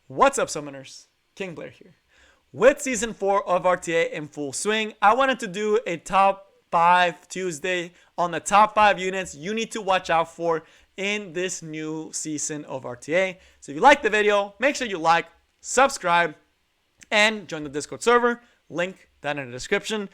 What's up, summoners? King Blair here. With season 4 of RTA in full swing, I wanted to do a top 5 Tuesday on the top 5 units you need to watch out for in this new season of RTA. So if you like the video, make sure you like, subscribe, and join the Discord server. Link down in the description.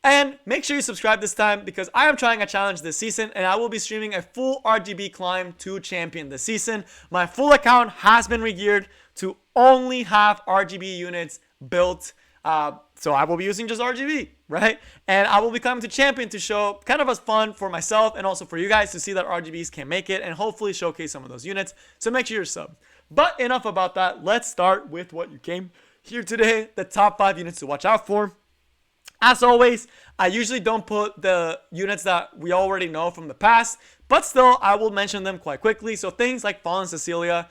And make sure you subscribe this time because I am trying a challenge this season and I will be streaming a full RGB climb to champion this season. My full account has been regeared to only have RGB units built. So I will be using just RGB, right? And I will be coming to champion to show kind of as fun for myself and also for you guys to see that RGBs can make it and hopefully showcase some of those units. So make sure you're sub. But enough about that. Let's start with what you came here today. The top 5 units to watch out for. As always, I usually don't put the units that we already know from the past, but still, I will mention them quite quickly. So things like Fallen Cecilia,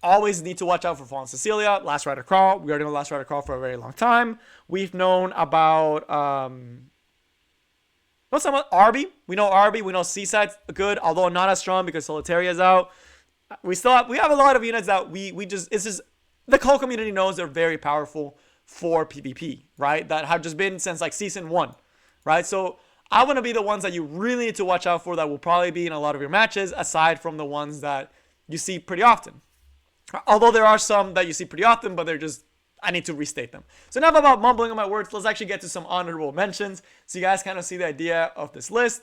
always need to watch out for Fallen Cecilia. Last Rider Crawl, we already know Last Rider Crawl for a very long time. We've known about, what's about Arby? We know Arby, we know Seaside's good, although not as strong because Solitaria's out. We have a lot of units that it's just, the whole community knows they're very powerful for PvP, right? That have just been since like season 1, right? So I want to be the ones that you really need to watch out for that will probably be in a lot of your matches aside from the ones that you see pretty often. Although there are some that you see pretty often, but they're just, I need to restate them. So enough about mumbling on my words. Let's actually get to some honorable mentions so you guys kind of see the idea of this list.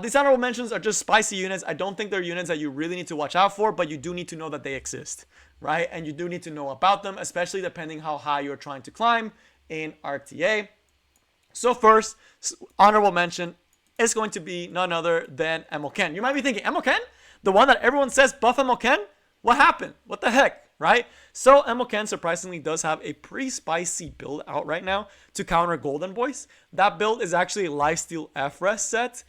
These honorable mentions are just spicy units. I don't think they're units that you really need to watch out for, but you do need to know that they exist, right? And you do need to know about them, especially depending how high you're trying to climb in RTA. So first, honorable mention is going to be none other than Emoken. You might be thinking, Emoken? The one that everyone says buff Emoken? What happened? What the heck, right? So Emoken surprisingly does have a pretty spicy build out right now to counter Golden Boys. That build is actually a lifesteal F-Res set,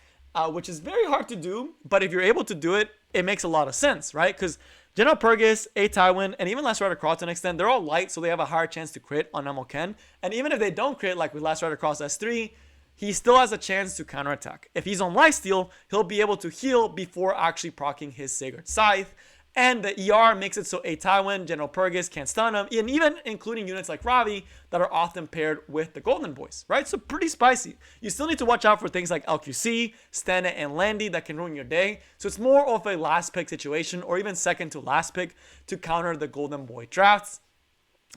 which is very hard to do, but if you're able to do it, it makes a lot of sense, right? Because General Purgus, A Tywin, and even Last Rider Cross to an extent, they're all light, so they have a higher chance to crit on Emoken. And even if they don't crit, like with Last Rider Cross S3, he still has a chance to counterattack. If he's on lifesteal, he'll be able to heal before actually proccing his Sigurd Scythe. And the ER makes it so A Tywin, General Purgus can't stun him, and even including units like Ravi that are often paired with the Golden Boys, right? So pretty spicy. You still need to watch out for things like LQC, Stana, and Landy that can ruin your day. So it's more of a last pick situation or even second to last pick to counter the Golden Boy drafts.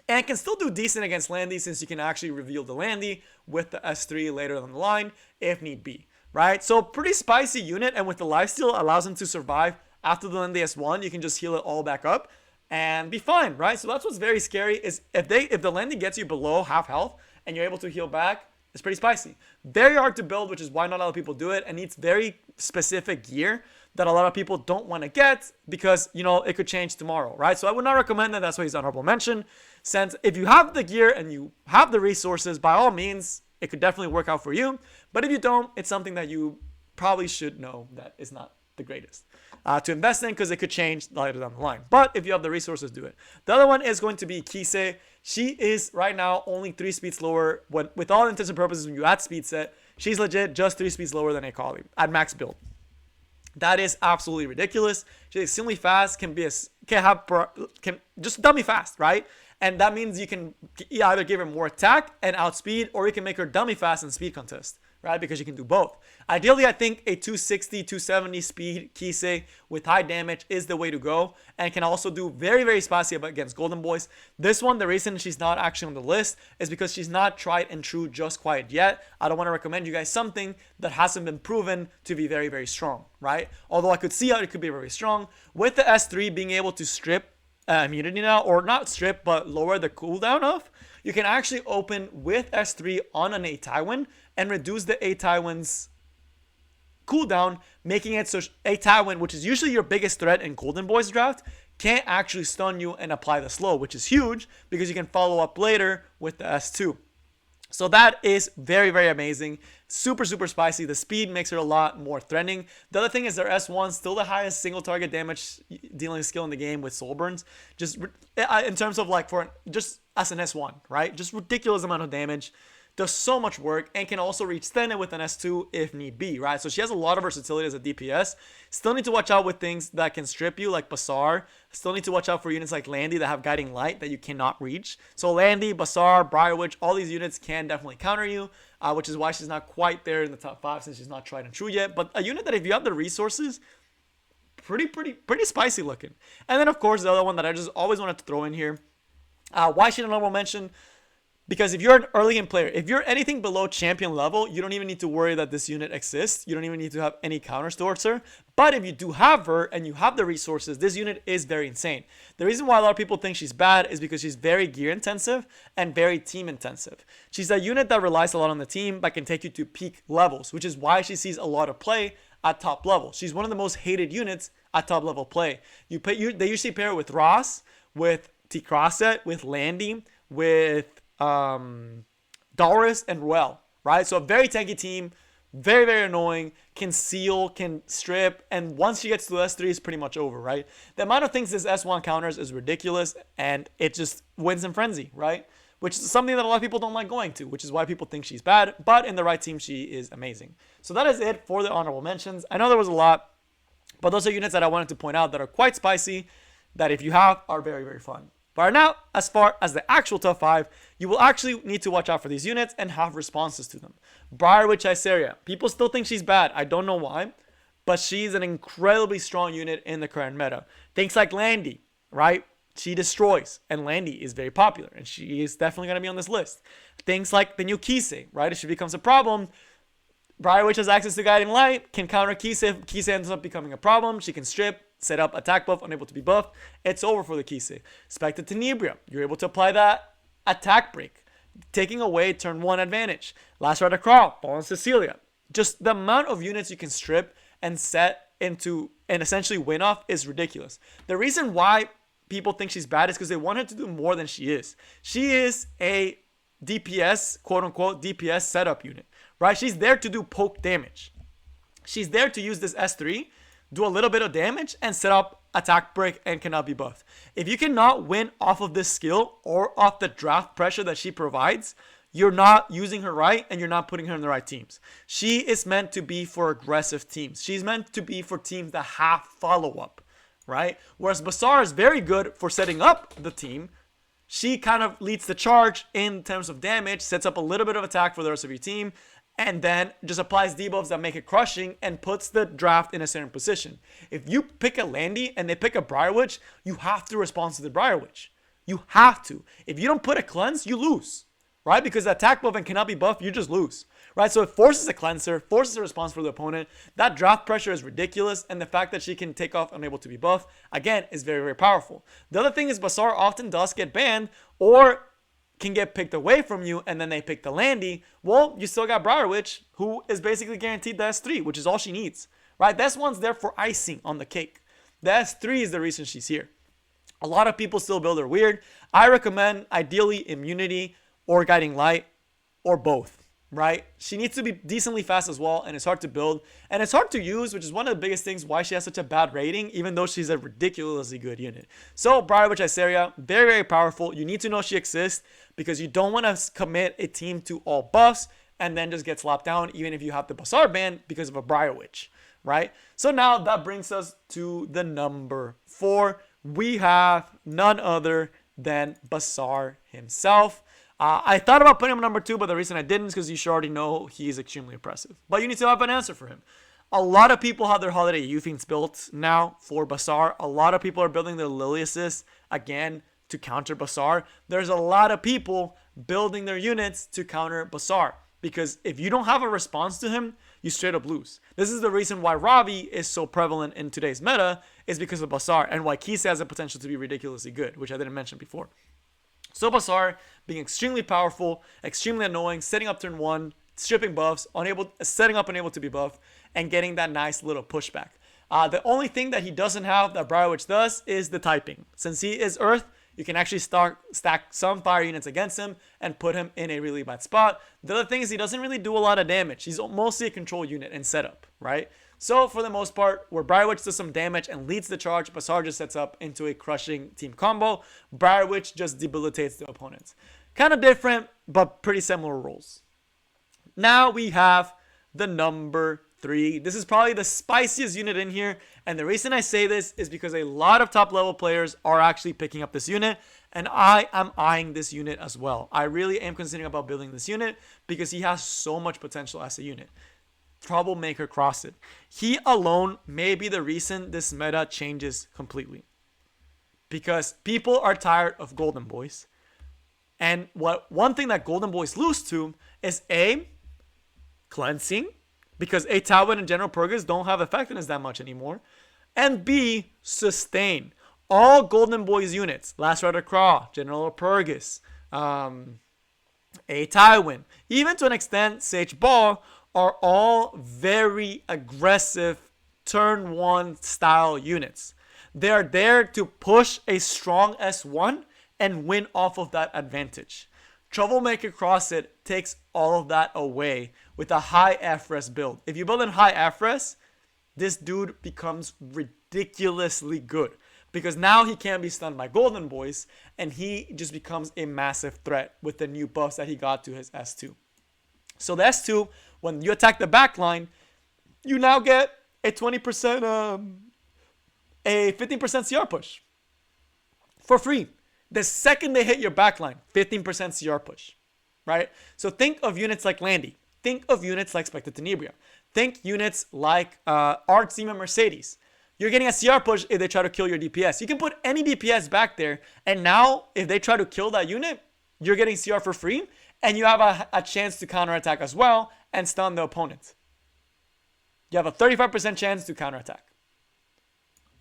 And can still do decent against Landy since you can actually reveal the Landy with the S3 later down the line if need be, right? So pretty spicy unit, and with the lifesteal allows him to survive. After the Landy S1, you can just heal it all back up and be fine, right? So that's what's very scary is if the Landy gets you below half health and you're able to heal back, it's pretty spicy. Very hard to build, which is why not a lot of people do it, and needs very specific gear that a lot of people don't want to get because, you know, it could change tomorrow, right? So I would not recommend that. That's why he's honorable mention. Since if you have the gear and you have the resources, by all means, it could definitely work out for you. But if you don't, it's something that you probably should know that is not the greatest to invest in because it could change later down the line. But if you have the resources, do it. The other one is going to be Kisei. She is right now only 3 speeds lower. With all intents and purposes, when you add speed set, she's legit just 3 speeds lower than Akali at max build. That is absolutely ridiculous. She's extremely fast, can just dummy fast, right? And that means you can either give her more attack and outspeed, or you can make her dummy fast and speed contest, right? Because you can do both. Ideally, I think a 260, 270 speed Kisei with high damage is the way to go, and can also do very, very spicy against Golden Boys. This one, the reason she's not actually on the list is because she's not tried and true just quite yet. I don't want to recommend you guys something that hasn't been proven to be very, very strong, right? Although I could see how it could be very strong. With the S3 being able to strip immunity now, or not strip, but lower the cooldown of, you can actually open with S3 on an A Tywin and reduce the A Tywin's cooldown, making it so A Tywin, which is usually your biggest threat in Golden Boys draft, can't actually stun you and apply the slow, which is huge because you can follow up later with the S2. So that is very, very amazing. Super, super spicy. The speed makes it a lot more threatening. The other thing is their S1 still the highest single target damage dealing skill in the game with soul burns. Just in terms of like just as an S1, right? Just ridiculous amount of damage. does so much work, and can also reach standard with an S2 if need be, right? So she has a lot of versatility as a DPS. Still need to watch out with things that can strip you, like Basar. Still need to watch out for units like Landy that have Guiding Light that you cannot reach. So Landy, Basar, Briar Witch, all these units can definitely counter you, which is why she's not quite there in the top 5 since she's not tried and true yet. But a unit that if you have the resources, pretty spicy looking. And then of course the other one that I just always wanted to throw in here, why she an honorable mention? Because if you're an early game player, if you're anything below champion level, you don't even need to worry that this unit exists. You don't even need to have any counters towards her. But if you do have her and you have the resources, this unit is very insane. The reason why a lot of people think she's bad is because she's very gear intensive and very team intensive. She's a unit that relies a lot on the team but can take you to peak levels, which is why she sees a lot of play at top level. She's one of the most hated units at top level play. They usually pair it with Ross, with T-Crosset, with Landy, with Doris and Ruel, right? So a very tanky team, very annoying, can seal, can strip, and once she gets to S3, it's pretty much over, right? The amount of things this S1 counters is ridiculous, and it just wins in frenzy, right? Which is something that a lot of people don't like going to, which is why people think she's bad, but in the right team, she is amazing. So that is it for the honorable mentions. I know there was a lot, but those are units that I wanted to point out that are quite spicy, that if you have, are very fun. But now, as far as the actual top 5, you will actually need to watch out for these units and have responses to them. Briar Witch Iceria. People still think she's bad. I don't know why, but she's an incredibly strong unit in the current meta. Things like Landy, right? She destroys, and Landy is very popular, and she is definitely going to be on this list. Things like the new Kisei, right? If she becomes a problem, Briar Witch has access to Guiding Light, can counter Kisei. If Kisei ends up becoming a problem, she can strip, set up attack buff, unable to be buffed. It's over for the Kisei. Spectre Tenebria, you're able to apply that attack break, taking away turn 1 advantage. Last Rider Crawl, Fallen Cecilia. Just the amount of units you can strip and set into and essentially win off is ridiculous. The reason why people think she's bad is because they want her to do more than she is. She is a DPS, quote unquote, DPS setup unit, right? She's there to do poke damage. She's there to use this S3, do a little bit of damage, and set up attack break and cannot be buffed. If you cannot win off of this skill or off the draft pressure that she provides, you're not using her right and you're not putting her in the right teams. She is meant to be for aggressive teams. She's meant to be for teams that have follow-up, right? Whereas Basar is very good for setting up the team. She kind of leads the charge in terms of damage, sets up a little bit of attack for the rest of your team, and then just applies debuffs that make it crushing and puts the draft in a certain position. If you pick a Landy and they pick a Briar Witch, you have to respond to the Briar Witch. You have to. If you don't put a cleanse, you lose, right? Because the attack buff and cannot be buffed, you just lose, right? So it forces a cleanser, forces a response for the opponent. That draft pressure is ridiculous, and the fact that she can take off unable to be buffed, again, is very powerful. The other thing is Basar often does get banned or can get picked away from you, and then they pick the Landy. Well, you still got Briar Witch, who is basically guaranteed the S3, which is all she needs, right? This one's there for icing on the cake. The S3 is the reason she's here. A lot of people still build her weird. I recommend ideally Immunity or Guiding Light or both, right? She needs to be decently fast as well, and it's hard to build and it's hard to use, which is one of the biggest things why she has such a bad rating, even though she's a ridiculously good unit. So Briar Witch Iceria, very powerful. You need to know she exists because you don't want to commit a team to all buffs and then just get slapped down, even if you have the Basar ban because of a Briar Witch, right? So now that brings us to the number 4. We have none other than Basar himself. I thought about putting him number 2, but the reason I didn't is because you should already know he's extremely impressive. But you need to have an answer for him. A lot of people have their Holiday Youthings built now for Basar. A lot of people are building their Lily Assist, again, to counter Basar. There's a lot of people building their units to counter Basar. Because if you don't have a response to him, you straight up lose. This is the reason why Ravi is so prevalent in today's meta, is because of Basar, and why Kisei has the potential to be ridiculously good, which I didn't mention before. So Basar being extremely powerful, extremely annoying, setting up turn 1, stripping buffs, setting up unable to be buffed, and getting that nice little pushback. The only thing that he doesn't have that Briar Witch does is the typing. Since he is Earth, you can actually stack some fire units against him and put him in a really bad spot. The other thing is he doesn't really do a lot of damage. He's mostly a control unit and setup, right? So for the most part, where Briar Witch does some damage and leads the charge, Basar just sets up into a crushing team combo. Briar Witch just debilitates the opponents. Kind of different, but pretty similar roles. Now we have the number 3. This is probably the spiciest unit in here. And the reason I say this is because a lot of top level players are actually picking up this unit. And I am eyeing this unit as well. I really am considering about building this unit because he has so much potential as a unit. Troublemaker Crosset. He alone may be the reason this meta changes completely. Because people are tired of Golden Boys. And one thing that Golden Boys lose to is A, cleansing. Because A, Tywin and General Purgus don't have effectiveness that much anymore. And B, sustain. All Golden Boys units, Last Rider Craw, General Purgus, A, Tywin, even to an extent Sage Ball, are all very aggressive turn 1 style units. They are there to push a strong S1 and win off of that advantage. Troublemaker Crosset takes all of that away with a high FRES build. If you build in high FRES, this dude becomes ridiculously good. Because now he can't be stunned by Golden Boys, and he just becomes a massive threat with the new buffs that he got to his S2. So the S2, when you attack the backline, you now get a 20%, a 15% CR push for free. The second they hit your backline, 15% CR push, right? So think of units like Landy. Think of units like Spectre Tenebria. Think units like Art Seam and Mercedes. You're getting a CR push if they try to kill your DPS. You can put any DPS back there, and now if they try to kill that unit, you're getting CR for free, and you have a chance to counterattack as well and stun the opponent. You have a 35% chance to counterattack.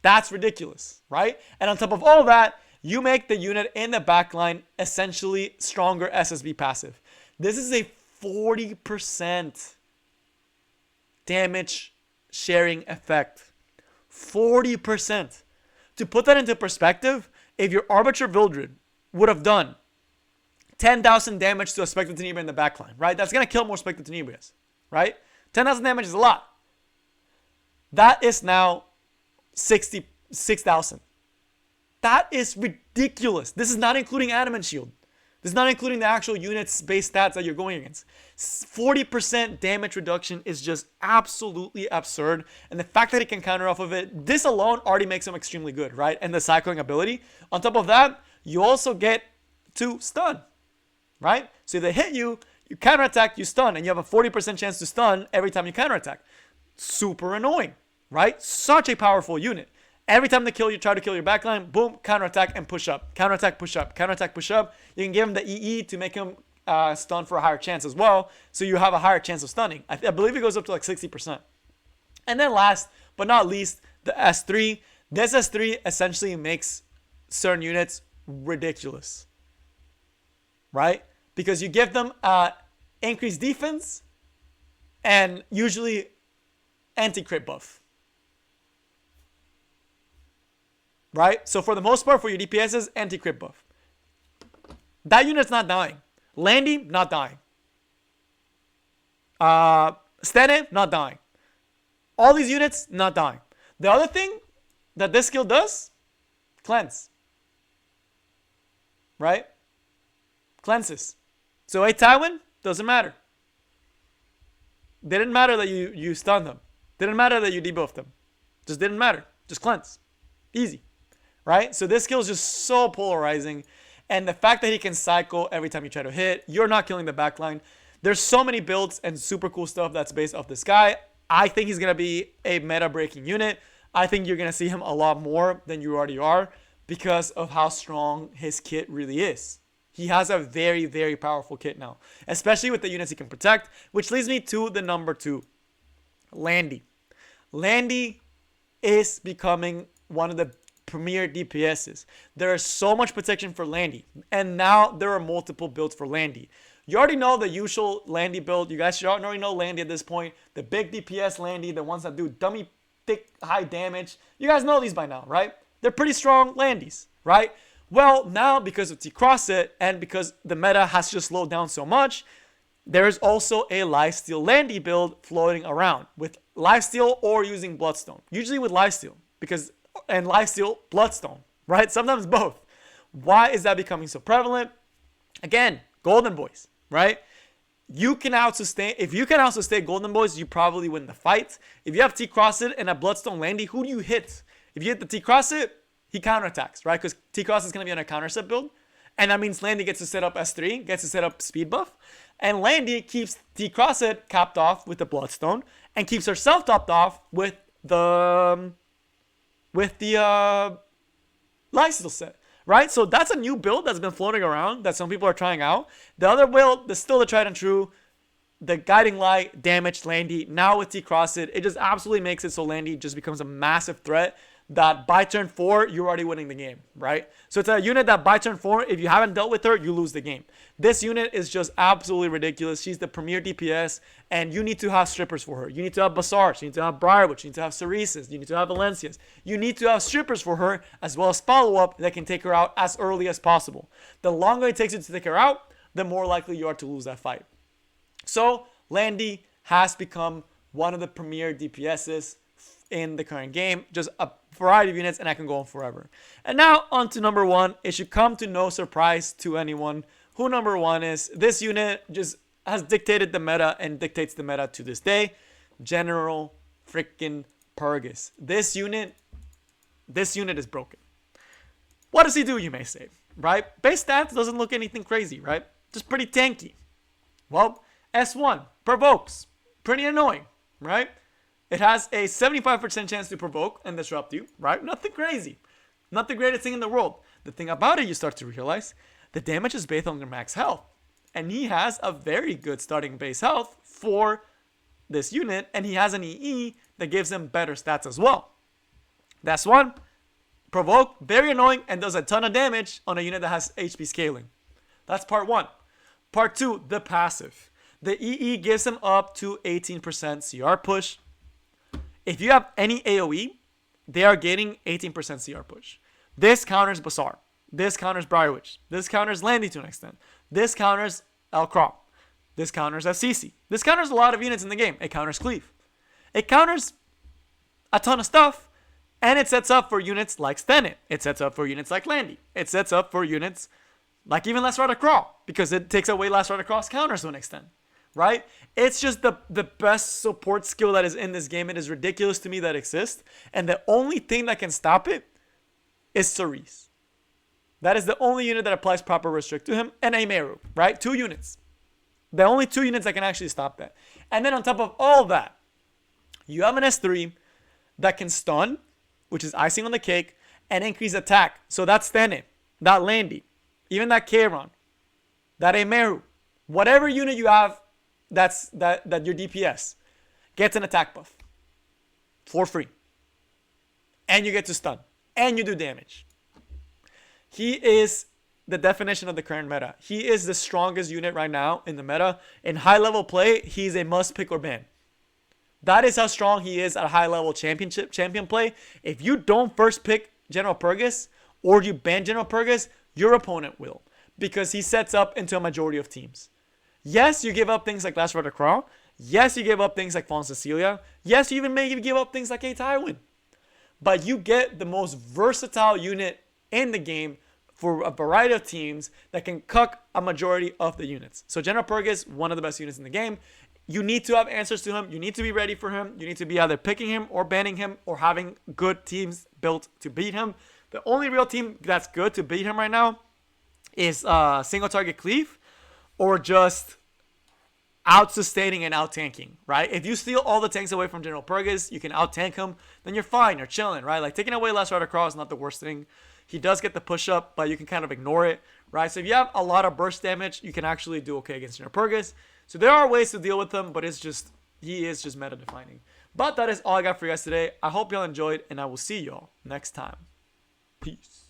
That's ridiculous, right? And on top of all that, you make the unit in the backline essentially stronger SSB passive. This is a 40% damage sharing effect. 40%. To put that into perspective, if your Arbiter Vildred would have done 10,000 damage to a Spectre Tenebria in the backline, right? That's going to kill more Spectre Tenebrias, right? 10,000 damage is a lot. That is now 66,000. That is ridiculous. This is not including Adamant Shield. This is not including the actual units base stats that you're going against. 40% damage reduction is just absolutely absurd. And the fact that he can counter off of it, this alone already makes him extremely good, right? And the cycling ability. On top of that, you also get to stun, right? So if they hit you, you counterattack, you stun, and you have a 40% chance to stun every time you counterattack. Super annoying, right? Such a powerful unit. Every time they kill you, try to kill your backline, boom, counterattack and push up. Counterattack, push up. Counterattack, push up. You can give him the EE to make him stun for a higher chance as well. So you have a higher chance of stunning. I believe it goes up to like 60%. And then last but not least, the S3. This S3 essentially makes certain units ridiculous. Right? Because you give them increased defense and usually anti-crit buff. Right? So for the most part, for your DPSs, anti-crit buff. That unit's not dying. Landy, not dying. Stene, not dying. All these units, not dying. The other thing that this skill does, cleanse. Right? Cleanses. So a Tywin, doesn't matter. Didn't matter that you stunned them. Didn't matter that you debuffed them. Just didn't matter. Just cleanse. Easy. Right? So this skill is just so polarizing. And the fact that he can cycle every time you try to hit, you're not killing the backline. There's so many builds and super cool stuff that's based off this guy. I think he's going to be a meta-breaking unit. I think you're going to see him a lot more than you already are because of how strong his kit really is. He has a very, very powerful kit now, especially with the units he can protect, which leads me to the number 2, Landy. Landy is becoming one of the premier DPSs. There is so much protection for Landy, and now there are multiple builds for Landy. You already know the usual Landy build. You guys should already know Landy at this point. The big DPS Landy, the ones that do dummy, thick, high damage. You guys know these by now, right? They're pretty strong Landys, right? Well, now because of T-Crosset and because the meta has just slowed down so much, there is also a lifesteal Landy build floating around with lifesteal or using Bloodstone. Usually with lifesteal, and lifesteal Bloodstone, right? Sometimes both. Why is that becoming so prevalent? Again, Golden Boys, right? you can out-sustain. If you can out-sustain Golden Boys, you probably win the fight. If you have T-Cross it and a Bloodstone Landy, who do you hit? If you hit the T-Cross it, he counterattacks, right? Because T-Cross is going to be on a counter set build. And that means Landy gets to set up S3, gets to set up speed buff. And Landy keeps T-Cross it capped off with the Bloodstone and keeps herself topped off with the Lifesteal set. Right? So that's a new build that's been floating around that some people are trying out. The other build is still the tried and true. The Guiding Light, damaged Landy. Now with T-Cross it just absolutely makes it so Landy just becomes a massive threat that by turn 4, you're already winning the game, right? So it's a unit that by turn 4, if you haven't dealt with her, you lose the game. This unit is just absolutely ridiculous. She's the premier DPS, and you need to have strippers for her. You need to have Basars, you need to have Briarwitch, you need to have Cereses, you need to have Valencias. You need to have strippers for her, as well as follow-up that can take her out as early as possible. The longer it takes you to take her out, the more likely you are to lose that fight. So, Landy has become one of the premier DPSs in the current game. Just a variety of units, and I can go on forever. And now on to number 1. It should come to no surprise to anyone who number 1 is. This unit just has dictated the meta and dictates the meta to this day. General freaking Purgus. This unit is broken. What does he do, you may say, right? Base stats doesn't look anything crazy, right? Just pretty tanky. Well, S1 provokes. Pretty annoying, right? It has a 75% chance to provoke and disrupt you, right? Nothing crazy. Not the greatest thing in the world. The thing about it, you start to realize, the damage is based on your max health. And he has a very good starting base health for this unit, and he has an EE that gives him better stats as well. That's one. Provoke, very annoying, and does a ton of damage on a unit that has HP scaling. That's part 1. Part 2, the passive. The EE gives him up to 18% CR push. If you have any AoE, they are getting 18% CR push. This counters Basar. This counters Briarwitch. This counters Landy to an extent. This counters El Crop. This counters FCC. This counters a lot of units in the game. It counters Cleave. It counters a ton of stuff. And it sets up for units like Stenit. It sets up for units like Landy. It sets up for units like even Last Ride Crawl. Because it takes away Last Ride Cross counters to an extent. Right? It's just the best support skill that is in this game. It is ridiculous to me that exists. And the only thing that can stop it is Cerise. That is the only unit that applies proper restrict to him. And a Meru, right? 2 units. The only 2 units that can actually stop that. And then on top of all that, you have an S3 that can stun, which is icing on the cake, and increase attack. So that's Stenit, that Landy, even that Kayron, that Emeru, whatever unit you have that your DPS gets an attack buff for free. And you get to stun. And you do damage. He is the definition of the current meta. He is the strongest unit right now in the meta. In high level play, he's a must pick or ban. That is how strong he is at high level champion play. If you don't first pick General Purgus or you ban General Purgus, your opponent will. Because he sets up into a majority of teams. Yes, you give up things like Last Ride Crawl. Yes, you give up things like Fawn Cecilia. Yes, you even may give up things like a Tywin. But you get the most versatile unit in the game for a variety of teams that can cuck a majority of the units. So General Purgus, one of the best units in the game. You need to have answers to him. You need to be ready for him. You need to be either picking him or banning him or having good teams built to beat him. The only real team that's good to beat him right now is single target Cleave or just out-sustaining and out-tanking, right? If you steal all the tanks away from General Purgus, you can out-tank him, then you're fine. You're chilling, right? Like taking away Last Rider Crawl is not the worst thing. He does get the push-up, but you can kind of ignore it, right? So if you have a lot of burst damage, you can actually do okay against General Purgus. So there are ways to deal with him, but he is just meta-defining. But that is all I got for you guys today. I hope y'all enjoyed, and I will see y'all next time. Peace.